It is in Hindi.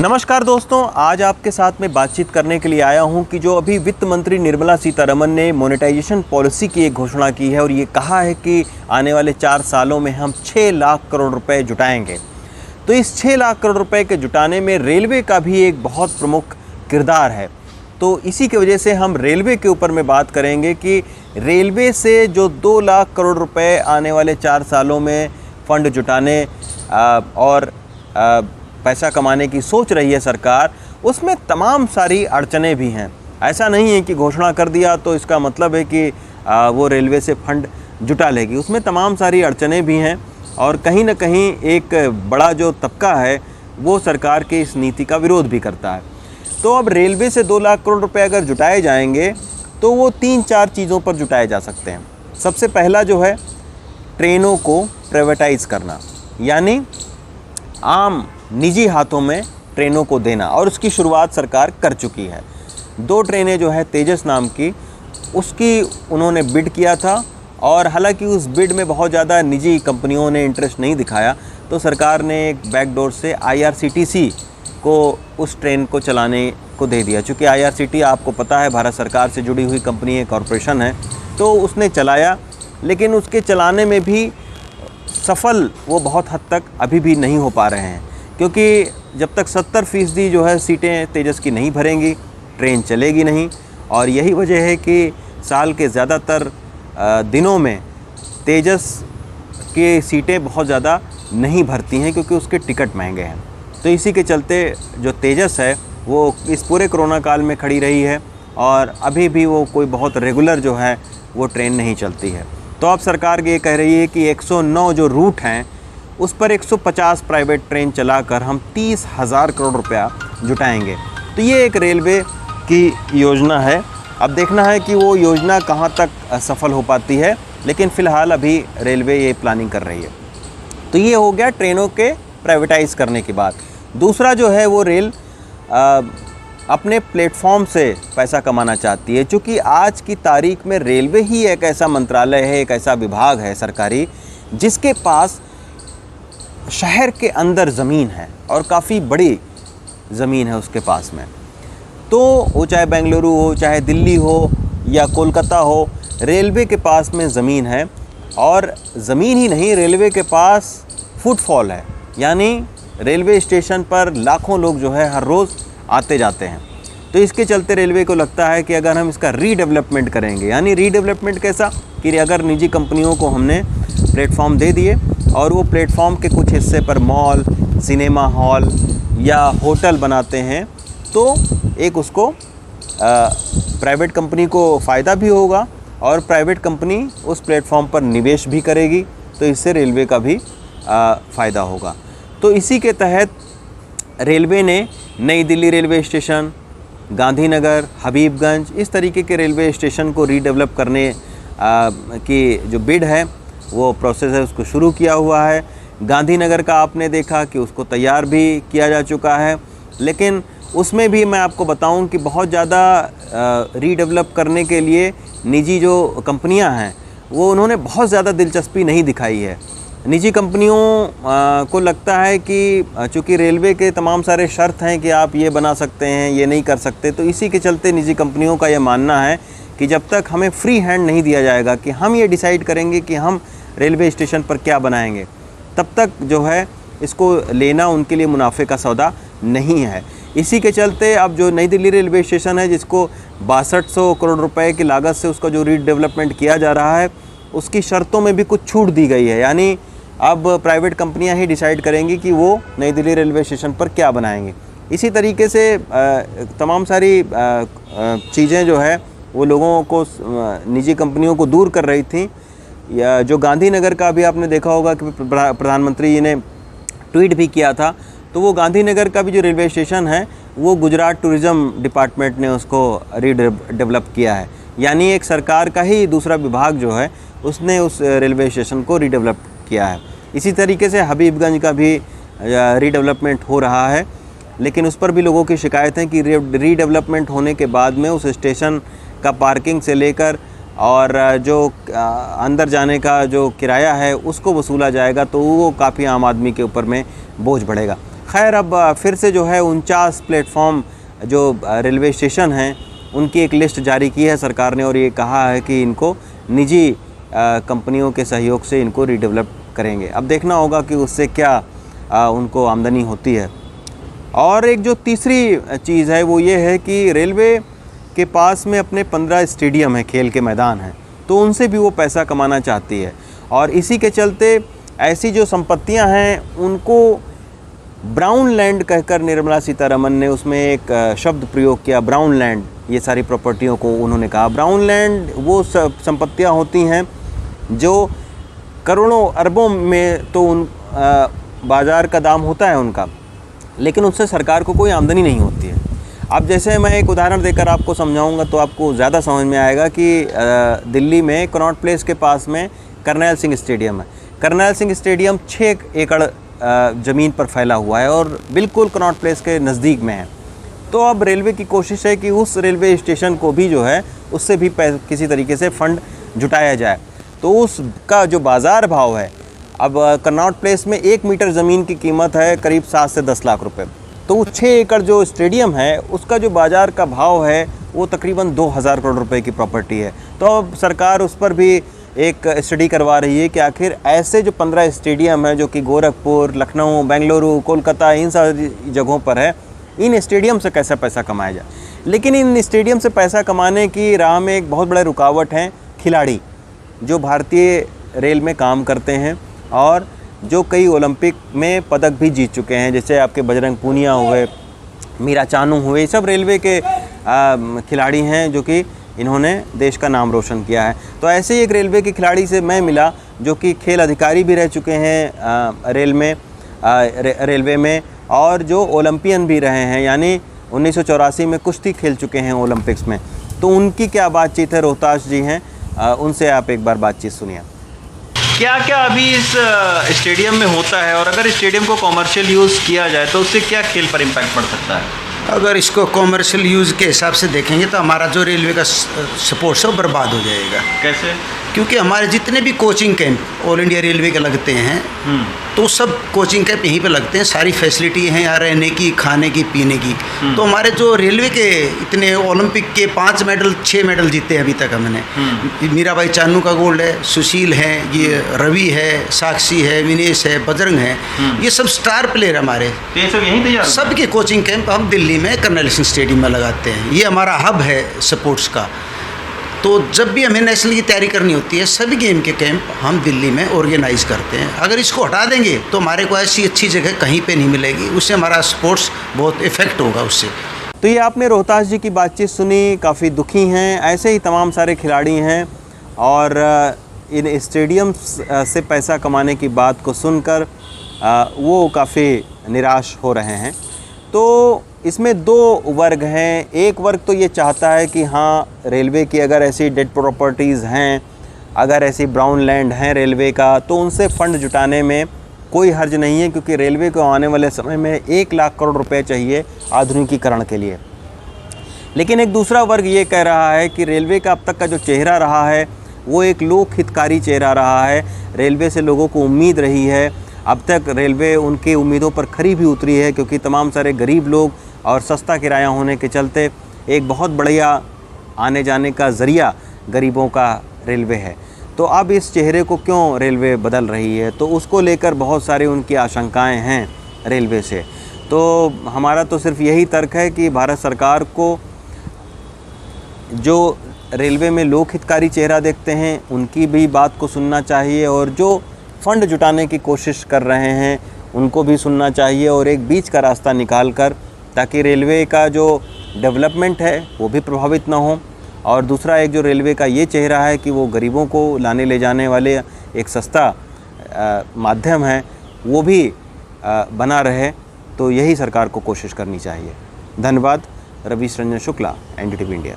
नमस्कार दोस्तों, आज आपके साथ में बातचीत करने के लिए आया हूं कि जो अभी वित्त मंत्री निर्मला सीतारमण ने मोनेटाइजेशन पॉलिसी की एक घोषणा की है और ये कहा है कि आने वाले 4 सालों में हम 6 लाख करोड़ रुपए जुटाएंगे। तो इस 6 लाख करोड़ रुपए के जुटाने में रेलवे का भी एक बहुत प्रमुख किरदार है। तो इसी की वजह से हम रेलवे के ऊपर में बात करेंगे कि रेलवे से जो 2 लाख करोड़ रुपए आने वाले 4 सालों में फ़ंड जुटाने और पैसा कमाने की सोच रही है सरकार, उसमें तमाम सारी अड़चनें भी हैं। ऐसा नहीं है कि घोषणा कर दिया तो इसका मतलब है कि वो रेलवे से फंड जुटा लेगी। उसमें तमाम सारी अड़चनें भी हैं और कहीं ना कहीं एक बड़ा जो तबका है वो सरकार की इस नीति का विरोध भी करता है। तो अब रेलवे से 2 लाख करोड़ रुपए अगर जुटाए जाएंगे तो वो 3-4 चीज़ों पर जुटाए जा सकते हैं। सबसे पहला जो है, ट्रेनों को प्राइवेटाइज़ करना, यानी आम निजी हाथों में ट्रेनों को देना, और उसकी शुरुआत सरकार कर चुकी है। 2 ट्रेनें जो है तेजस नाम की, उसकी उन्होंने बिड किया था और हालांकि उस बिड में बहुत ज़्यादा निजी कंपनियों ने इंटरेस्ट नहीं दिखाया, तो सरकार ने एक बैकडोर से IRCTC को उस ट्रेन को चलाने को दे दिया। चूँकि IRCTC आपको पता है भारत सरकार से जुड़ी हुई कंपनी है, कॉरपोरेशन है, तो उसने चलाया, लेकिन उसके चलाने में भी सफल वो बहुत हद तक अभी भी नहीं हो पा रहे हैं, क्योंकि जब तक 70% जो है सीटें तेजस की नहीं भरेंगी, ट्रेन चलेगी नहीं। और यही वजह है कि साल के ज़्यादातर दिनों में तेजस की सीटें बहुत ज़्यादा नहीं भरती हैं, क्योंकि उसके टिकट महंगे हैं। तो इसी के चलते जो तेजस है वो इस पूरे कोरोना काल में खड़ी रही है और अभी भी वो कोई बहुत रेगुलर जो है वो ट्रेन नहीं चलती है। तो अब सरकार ये कह रही है कि 109 जो रूट हैं उस पर 150 प्राइवेट ट्रेन चलाकर हम 30,000 करोड़ रुपया जुटाएंगे। तो ये एक रेलवे की योजना है। अब देखना है कि वो योजना कहाँ तक सफल हो पाती है, लेकिन फ़िलहाल अभी रेलवे ये प्लानिंग कर रही है। तो ये हो गया ट्रेनों के प्राइवेटाइज़ करने की बात। दूसरा जो है वो रेल अपने प्लेटफॉर्म से पैसा कमाना चाहती है। चूँकि आज की तारीख में रेलवे ही एक ऐसा मंत्रालय है, एक ऐसा विभाग है सरकारी, जिसके पास शहर के अंदर ज़मीन है और काफ़ी बड़ी ज़मीन है उसके पास में। तो वो चाहे बेंगलुरु हो, चाहे दिल्ली हो या कोलकाता हो, रेलवे के पास में ज़मीन है। और ज़मीन ही नहीं, रेलवे के पास फुटफॉल है, यानी रेलवे स्टेशन पर लाखों लोग जो है हर रोज़ आते जाते हैं। तो इसके चलते रेलवे को लगता है कि अगर हम इसका रीडेवलपमेंट करेंगे, यानी रीडेवलपमेंट कैसा कि अगर निजी कंपनियों को हमने प्लेटफॉर्म दे दिए और वो प्लेटफॉर्म के कुछ हिस्से पर मॉल, सिनेमा हॉल या होटल बनाते हैं, तो एक उसको प्राइवेट कंपनी को फ़ायदा भी होगा और प्राइवेट कंपनी उस प्लेटफॉर्म पर निवेश भी करेगी, तो इससे रेलवे का भी फ़ायदा होगा। तो इसी के तहत रेलवे ने नई दिल्ली रेलवे स्टेशन, गांधीनगर, हबीबगंज, इस तरीके के रेलवे स्टेशन को रीडेवलप करने की जो बिड है, वो प्रोसेस है, उसको शुरू किया हुआ है। गांधीनगर का आपने देखा कि उसको तैयार भी किया जा चुका है, लेकिन उसमें भी मैं आपको बताऊं कि बहुत ज़्यादा रीडेवलप करने के लिए निजी जो कंपनियां हैं वो उन्होंने बहुत ज़्यादा दिलचस्पी नहीं दिखाई है। निजी कंपनियों को लगता है कि चूँकि रेलवे के तमाम सारे शर्त हैं कि आप ये बना सकते हैं, ये नहीं कर सकते, तो इसी के चलते निजी कंपनियों का ये मानना है कि जब तक हमें फ्री हैंड नहीं दिया जाएगा कि हम ये डिसाइड करेंगे कि हम रेलवे स्टेशन पर क्या बनाएंगे, तब तक जो है इसको लेना उनके लिए मुनाफे का सौदा नहीं है। इसी के चलते अब जो नई दिल्ली रेलवे स्टेशन है, जिसको 6200 करोड़ रुपए की लागत से उसका जो रीडेवलपमेंट किया जा रहा है, उसकी शर्तों में भी कुछ छूट दी गई है। यानी अब प्राइवेट कंपनियां ही डिसाइड करेंगी कि वो नई दिल्ली रेलवे स्टेशन पर क्या बनाएंगे। इसी तरीके से तमाम सारी चीज़ें जो है वो लोगों को, निजी कंपनियों को दूर कर रही थी। या जो गांधीनगर का भी आपने देखा होगा कि प्रधानमंत्री जी ने ट्वीट भी किया था, तो वो गांधीनगर का भी जो रेलवे स्टेशन है वो गुजरात टूरिज़्म डिपार्टमेंट ने उसको रीडेवलप किया है। यानी एक सरकार का ही दूसरा विभाग जो है उसने उस रेलवे स्टेशन को रीडेवलप किया है। इसी तरीके से हबीबगंज का भी रीडेवलपमेंट हो रहा है, लेकिन उस पर भी लोगों की शिकायत है कि रीडेवलपमेंट होने के बाद में उस स्टेशन का पार्किंग से लेकर और जो अंदर जाने का जो किराया है उसको वसूला जाएगा, तो वो काफ़ी आम आदमी के ऊपर में बोझ बढ़ेगा। खैर अब फिर से जो है 49 प्लेटफॉर्म जो रेलवे स्टेशन हैं उनकी एक लिस्ट जारी की है सरकार ने, और ये कहा है कि इनको निजी कंपनियों के सहयोग से इनको रीडेवलप करेंगे। अब देखना होगा कि उससे क्या उनको आमदनी होती है। और एक जो तीसरी चीज़ है वो ये है कि रेलवे के पास में अपने 15 स्टेडियम हैं, खेल के मैदान हैं, तो उनसे भी वो पैसा कमाना चाहती है। और इसी के चलते ऐसी जो संपत्तियां हैं उनको ब्राउन लैंड कहकर निर्मला सीतारमन ने उसमें एक शब्द प्रयोग किया, ब्राउन लैंड। ये सारी प्रॉपर्टियों को उन्होंने कहा ब्राउन लैंड वो संपत्तियां होती हैं जो करोड़ों अरबों में तो उन बाज़ार का दाम होता है उनका, लेकिन उससे सरकार को कोई आमदनी नहीं होती है। अब जैसे मैं एक उदाहरण देकर आपको समझाऊंगा तो आपको ज़्यादा समझ में आएगा कि दिल्ली में कनॉट प्लेस के पास में करनैल सिंह स्टेडियम है। करनैल सिंह स्टेडियम 6 एकड़ ज़मीन पर फैला हुआ है और बिल्कुल कनॉट प्लेस के नज़दीक में है। तो अब रेलवे की कोशिश है कि उस रेलवे स्टेशन को भी जो है उससे भी किसी तरीके से फ़ंड जुटाया जाए। तो उसका जो बाज़ार भाव है, अब कनॉट प्लेस में 1 मीटर ज़मीन की कीमत है करीब 7 से 10 लाख रुपए। तो 6 एकड़ जो स्टेडियम है उसका जो बाज़ार का भाव है वो तकरीबन 2000 करोड़ रुपए की प्रॉपर्टी है। तो अब सरकार उस पर भी एक स्टडी करवा रही है कि आखिर ऐसे जो 15 स्टेडियम हैं जो कि गोरखपुर, लखनऊ, बेंगलुरु, कोलकाता, इन सारी जगहों पर है, इन स्टेडियम से कैसा पैसा कमाया जाए। लेकिन इन स्टेडियम से पैसा कमाने की राह में एक बहुत बड़ा रुकावट है खिलाड़ी जो भारतीय रेल में काम करते हैं और जो कई ओलंपिक में पदक भी जीत चुके हैं, जैसे आपके बजरंग पूनिया हुए, मीरा चानू हुए, सब रेलवे के खिलाड़ी हैं जो कि इन्होंने देश का नाम रोशन किया है। तो ऐसे ही एक रेलवे के खिलाड़ी से मैं मिला जो कि खेल अधिकारी भी रह चुके हैं रेलवे में और जो ओलंपियन भी रहे हैं, यानी 1984 में कुश्ती खेल चुके हैं ओलंपिक्स में। तो उनकी क्या बातचीत है, रोहताश जी हैं, उनसे आप एक बार बातचीत सुनिए। क्या क्या अभी इस स्टेडियम में होता है और अगर स्टेडियम को कॉमर्शियल यूज़ किया जाए तो उससे क्या खेल पर इम्पैक्ट पड़ सकता है? अगर इसको कॉमर्शियल यूज़ के हिसाब से देखेंगे तो हमारा जो रेलवे का सपोर्ट है वो बर्बाद हो जाएगा। कैसे? क्योंकि हमारे जितने भी coaching camp all India railway के लगते हैं तो सब कोचिंग कैंप यहीं पे लगते हैं, सारी फैसिलिटी हैं यहाँ रहने की, खाने की, पीने की। तो हमारे जो रेलवे के इतने ओलंपिक के 5 मेडल 6 मेडल जीते हैं अभी तक हमने। मीराबाई चानू का गोल्ड है, सुशील है, ये रवि है, साक्षी है, विनेश है, बजरंग है, ये सब स्टार प्लेयर हमारे। तो ये सब यहीं तैयार सबके कोचिंग कैंप हम दिल्ली में करनैल सिंह स्टेडियम में लगाते हैं। ये हमारा हब है स्पोर्ट्स का। तो जब भी हमें नेशनल की तैयारी करनी होती है सभी गेम के कैंप हम दिल्ली में ऑर्गेनाइज करते हैं। अगर इसको हटा देंगे तो हमारे को ऐसी अच्छी जगह कहीं पे नहीं मिलेगी, उससे हमारा स्पोर्ट्स बहुत इफेक्ट होगा उससे। तो ये आपने रोहताश जी की बातचीत सुनी, काफ़ी दुखी हैं। ऐसे ही तमाम सारे खिलाड़ी हैं और इन स्टेडियम्स से पैसा कमाने की बात को सुनकर वो काफ़ी निराश हो रहे हैं। तो इसमें 2 वर्ग हैं। एक वर्ग तो ये चाहता है कि हाँ, रेलवे की अगर ऐसी डेड प्रॉपर्टीज़ हैं, अगर ऐसी ब्राउन लैंड हैं रेलवे का, तो उनसे फ़ंड जुटाने में कोई हर्ज नहीं है, क्योंकि रेलवे को आने वाले समय में 1 लाख करोड़ रुपए चाहिए आधुनिकीकरण के लिए। लेकिन एक दूसरा वर्ग ये कह रहा है कि रेलवे का अब तक का जो चेहरा रहा है वो एक लोक हितकारी चेहरा रहा है। रेलवे से लोगों को उम्मीद रही है, अब तक रेलवे उनकी उम्मीदों पर खरी भी उतरी है, क्योंकि तमाम सारे गरीब लोग और सस्ता किराया होने के चलते एक बहुत बढ़िया आने जाने का ज़रिया गरीबों का रेलवे है। तो अब इस चेहरे को क्यों रेलवे बदल रही है, तो उसको लेकर बहुत सारी उनकी आशंकाएं हैं रेलवे से। तो हमारा तो सिर्फ यही तर्क है कि भारत सरकार को जो रेलवे में लोक हितकारी चेहरा देखते हैं उनकी भी बात को सुनना चाहिए, और जो फ़ंड जुटाने की कोशिश कर रहे हैं उनको भी सुनना चाहिए, और एक बीच का रास्ता निकाल कर, ताकि रेलवे का जो डेवलपमेंट है वो भी प्रभावित ना हो, और दूसरा एक जो रेलवे का ये चेहरा है कि वो गरीबों को लाने ले जाने वाले एक सस्ता माध्यम है वो भी बना रहे। तो यही सरकार को कोशिश करनी चाहिए। धन्यवाद। Ravish Ranjan Shukla, NDTV India.